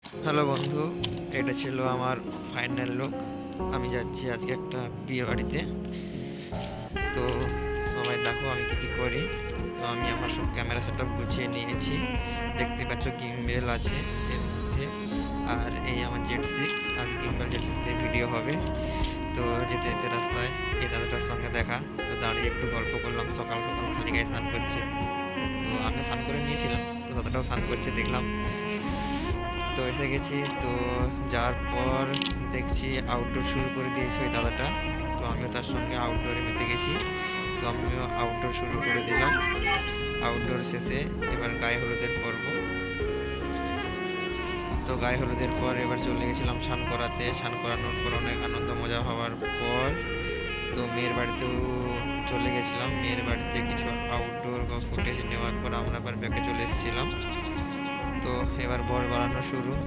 Hello বন্ধু, এটা ছিল আমার ফাইনাল লুক। আমি যাচ্ছি আজকে একটা বিয়ে বাড়িতে। তো সবাই দেখো আমি কী কী করি। তো আমি আমার সব ক্যামেরা সেট আপ গুছিয়ে নিয়েছি। দেখতে পাচ্ছ গিম্বেল আছে এর মধ্যে, আর এই আমার Z6। আজ গিম্বেল Z6 দিয়ে ভিডিও হবে। তো যেতে যেতে রাস্তায় এই দাদাটার সঙ্গে দেখা, তো দাঁড়িয়ে একটু গল্প করলাম। সকাল সকাল খালি গায়ে স্নান করছে, তো আমিও স্নান করে নিয়েছিলাম। তো দাদাটাও স্নান করছে দেখলাম। তো এসে গেছি। তো যাওয়ার পর দেখছি আউটডোর শুরু করে দিয়েছে ওই দাদাটা। তো আমিও তার সঙ্গে আউটডোরে মেতে গেছি। তো আমিও আউটডোর শুরু করে দিলাম। আউটডোর শেষে এবার গায়ে হলুদের পর্ব। তো গায়ে হলুদের পর এবার চলে গেছিলাম স্নান করাতে। স্নান করানোর পর অনেক আনন্দ মজা হওয়ার পর তো মেয়ের বাড়িতেও চলে গেছিলাম। মেয়ের বাড়িতে কিছু আউটডোর বা ফুটেজ নেওয়ার পর আমরা আবার ব্যাকে চলে এসেছিলাম। তো এবার বর বাড়ানো শুরু।